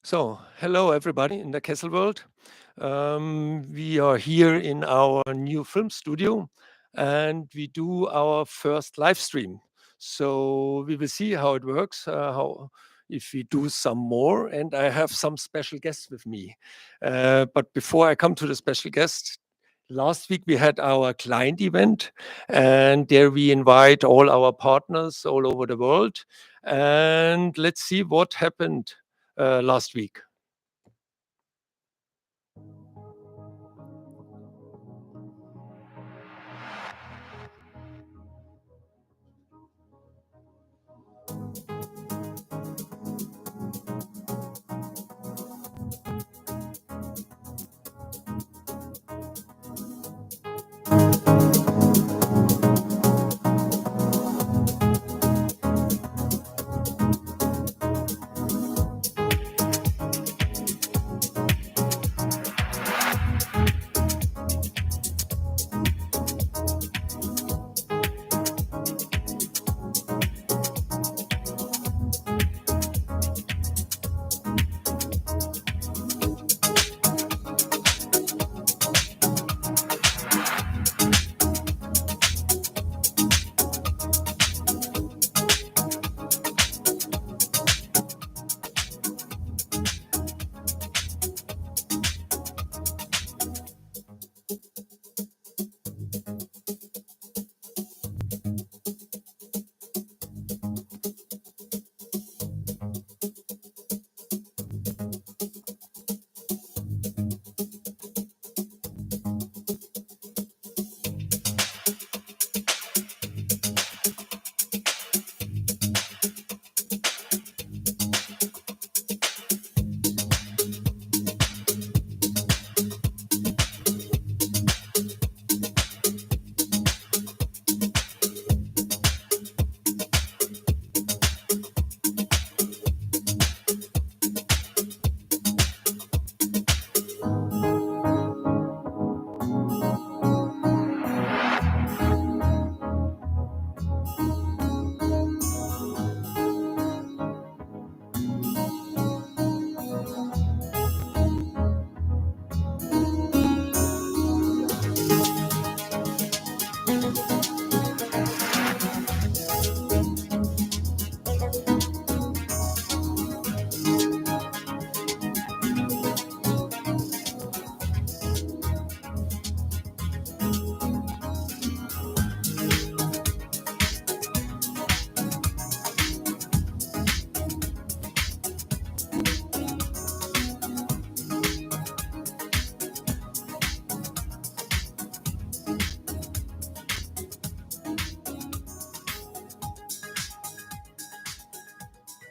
So, hello everybody in the Kessel world. We are here in our new film studio and we do our first live stream. So, we will see how it works, how if we do some more, and I have some special guests with me. But before I come to the special guest, last week we had our client event, and there we invite all our partners all over the world. And let's see what happened last week.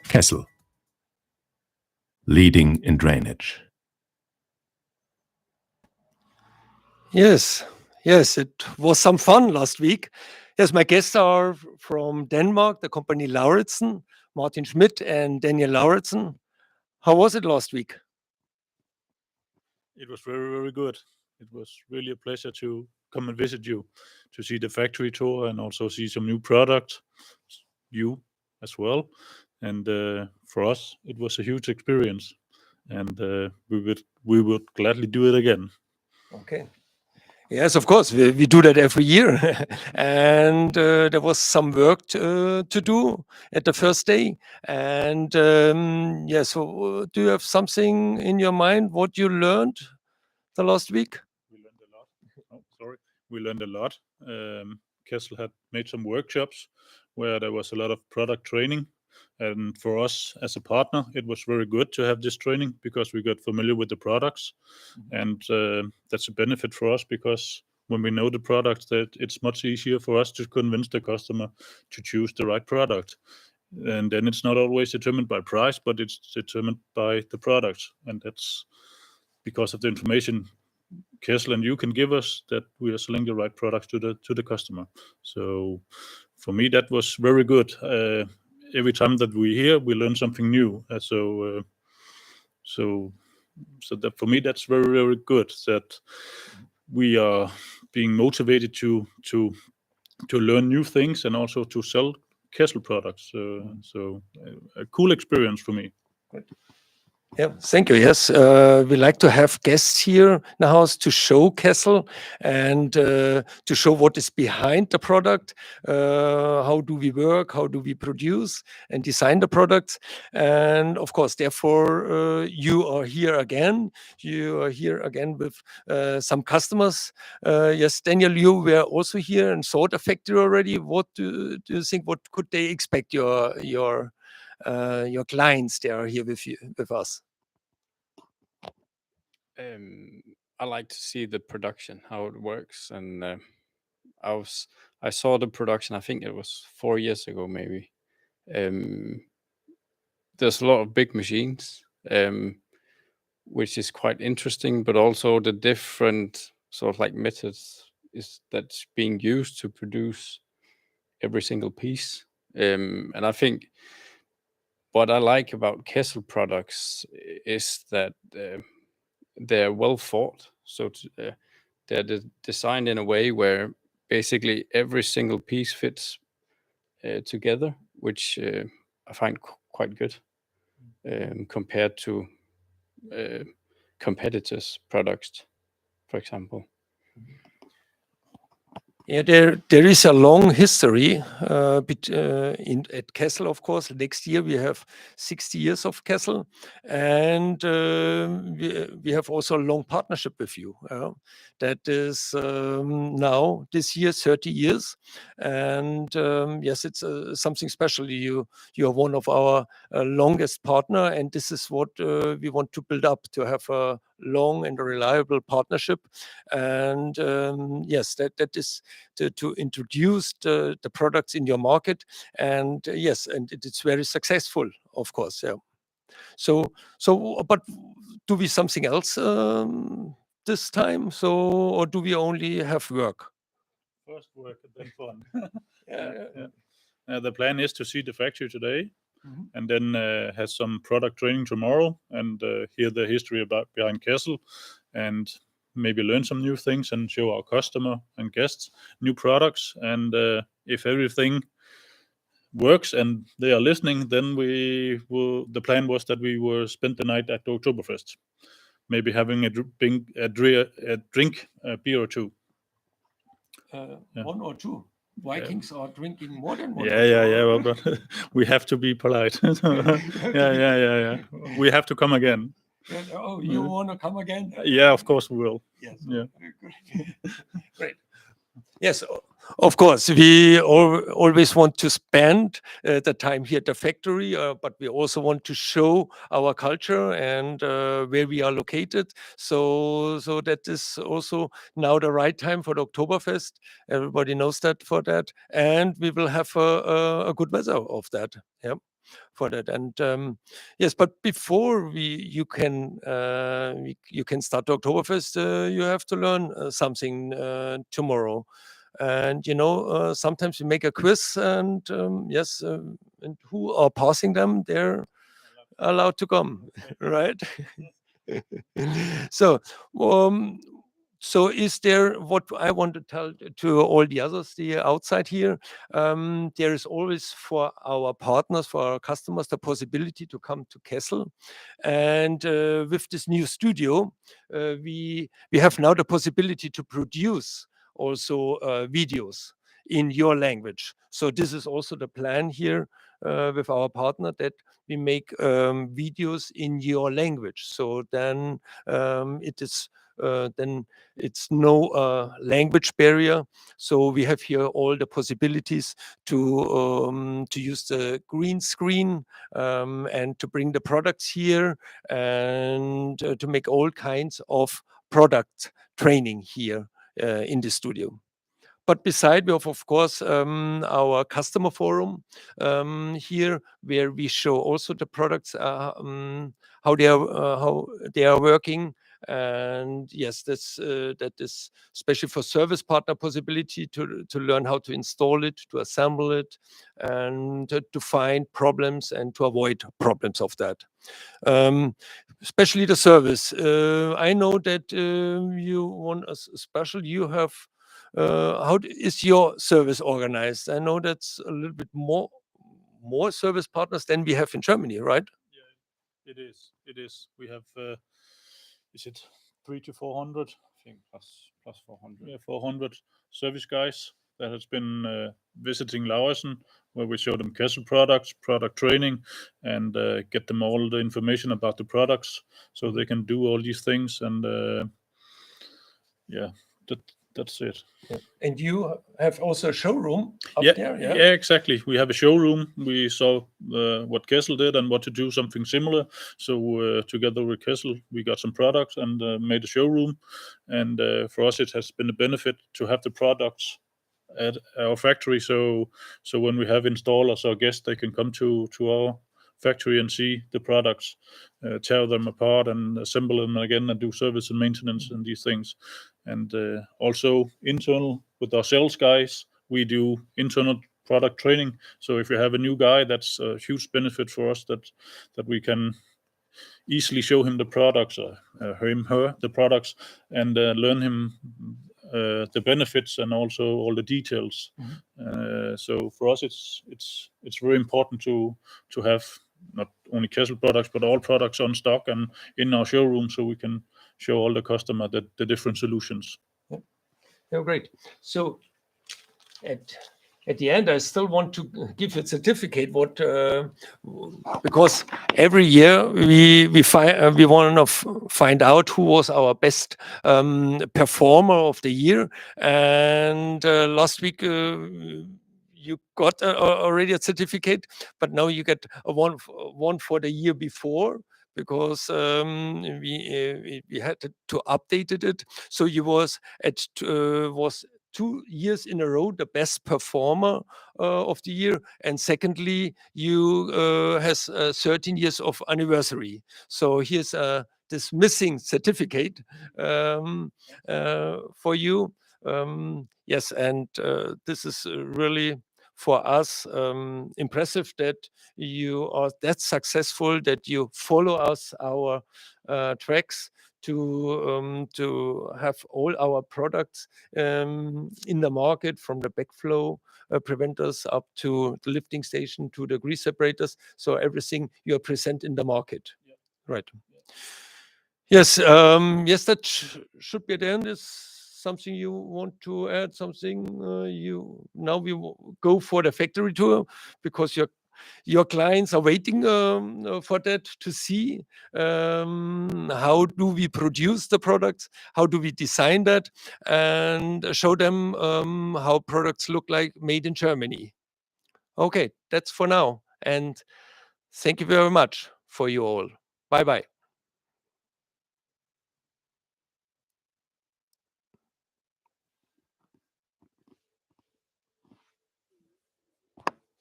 Kessel, leading in drainage. Yes, yes, it was some fun last week. Yes, my guests are from Denmark, the company Lauritsen, Martin Schmidt and Daniel Lauritsen. How was it last week? It was very, very good. It was really a pleasure to come and visit you, to see the factory tour and also see some new products, you as well. And for us, it was a huge experience, and we would gladly do it again. Okay. Yes, of course, we do that every year. And there was some work to do at the first day. And yeah, so do you have something in your mind what you learned the last week? We learned a lot. Oh, sorry. We learned a lot. Kessel had made some workshops where there was a lot of product training. And for us as a partner, it was very good to have this training because we got familiar with the products. And that's a benefit for us because when we know the products, that it's much easier for us to convince the customer to choose the right product. And then it's not always determined by price, but it's determined by the products. And that's because of the information Kessel and you can give us that we are selling the right products to the customer. So for me, that was very good. Every time that we hear, we learn something new. So that for me, that's very, very good that we are being motivated to learn new things and also to sell Kessel products. So a cool experience for me. Good. Yeah, thank you. Yes, we like to have guests here in the house to show Kessel and to show what is behind the product. How do we work? How do we produce and design the products? And of course, therefore, you are here again. You are here again with some customers. Yes, Daniel, you were also here and saw the factory already. What do you think? What could they expect your clients? They are here with you, with us. I like to see the production, how it works, and I saw the production. I think it was 4 years ago, maybe. There's a lot of big machines, which is quite interesting, but also the different sort of like methods is that's being used to produce every single piece. And I think what I like about Kessel products is that they're well thought. So they're designed in a way where basically every single piece fits together, which I find quite good compared to competitors' products, for example. Yeah, there is a long history at Kessel, of course. Next year we have 60 years of Kessel, and we have also a long partnership with you. That is now this year 30 years, and yes, it's something special. You are one of our longest partner, and this is what we want to build up, to have a long and reliable partnership. And yes, that is to introduce the products in your market. And yes, and it's very successful, of course. Yeah. So, but do we something else this time? So, or do we only have work? First work and then fun. Yeah. The plan is to see the factory today, Mhm. and then have some product training tomorrow, and hear the history about behind Kessel, and maybe learn some new things and show our customer and guests new products. And if everything works and they are listening, then the plan was that we will spend the night at the Oktoberfest, maybe having a drink, a beer or two. Yeah. One or two. Vikings are drinking more than one. Yeah. Well, but we have to be polite. Yeah. We have to come again. Oh, you want to come again? Yeah, of course we will. Yes. Yeah. Great. Yes, of course. We always want to spend the time here at the factory, but we also want to show our culture and where we are located. So that is also now the right time for the Oktoberfest. Everybody knows that for that, and we will have a good weather of that. Yeah. For that. And yes, but before you can start Oktoberfest, you have to learn something tomorrow. And sometimes we make a quiz, and yes, and who are passing them, they're allowed to come, right? So, um, so is there, what I want to tell to all the others, the outside here, there is always for our partners, for our customers, the possibility to come to Kessel. And with this new studio, we have now the possibility to produce also videos in your language. So this is also the plan here with our partner, that we make videos in your language. So then then it's no language barrier. So we have here all the possibilities to use the green screen and to bring the products here, and to make all kinds of product training here in the studio. But beside, we have, of course, our customer forum here, where we show also the products, how they are working. And yes, that is especially for service partner possibility to learn how to install it, to assemble it, and to find problems and to avoid problems of that. Especially the service. I know that you want a special. You have. How is your service organized? I know that's a little bit more service partners than we have in Germany, right? It is. It is. We have. Is it 300 to 400? I think plus 400. Yeah, 400 service guys that has been visiting Lauesen, where we show them Kessel products, product training, and get them all the information about the products, so they can do all these things. And yeah, that's it. Yeah. And you have also a showroom up Yeah, there, yeah, exactly. We have a showroom. We saw what Kessel did and what to do something similar. So together with Kessel, we got some products and made a showroom. And for us, it has been a benefit to have the products at our factory. So when we have installers or guests, they can come to our factory and see the products, tear them apart and assemble them again and do service and maintenance and these things. And also internal with our sales guys, we do internal product training. So if you have a new guy, that's a huge benefit for us that we can easily show him the products, or her the products, and learn him the benefits and also all the details. So for us, it's very important to have not only Kessel products but all products on stock and in our showroom, so we can show all the customer the different solutions. Yeah, great. So at the end, I still want to give you a certificate. Because every year we want to find out who was our best performer of the year. And last week you got already a certificate, but now you get one for the year before, because we had to update it. So you was 2 years in a row the best performer of the year, and secondly, you has 13 years of anniversary. So here's this missing certificate for you. Yes, and this is really for us impressive that you are that successful, that you follow our tracks to have all our products in the market, from the backflow preventers up to the lifting station to the grease separators. So everything you are present in the market. Yeah. Right. Yes. Yes, that should be the end. Is something you want to add? Something now we go for the factory tour, because your clients are waiting for that, to see how do we produce the products, how do we design that, and show them how products look like made in Germany. Okay, that's for now. And thank you very much for you all. Bye-bye.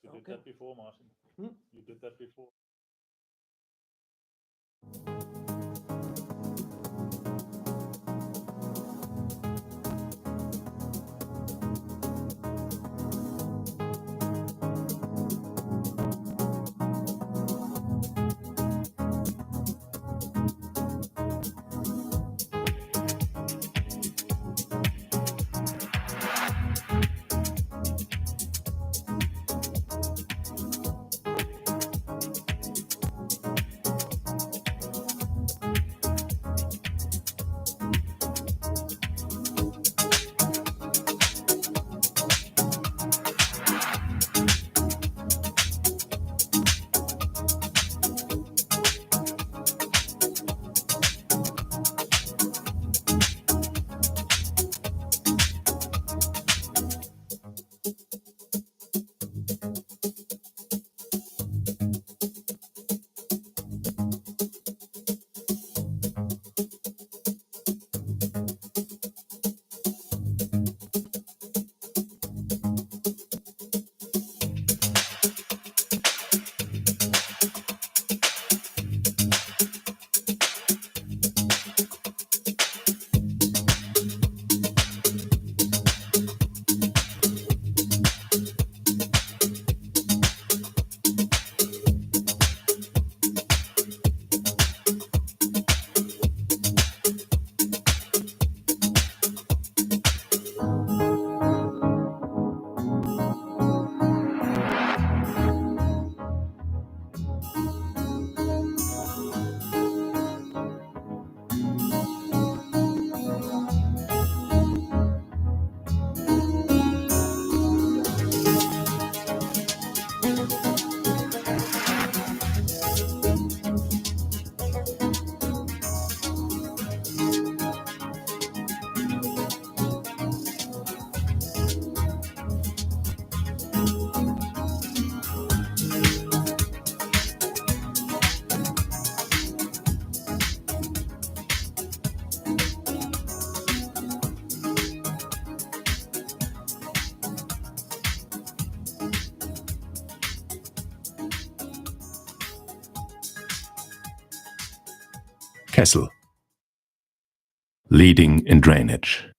You did that before, Martin. You did that before. Kessel, leading in drainage.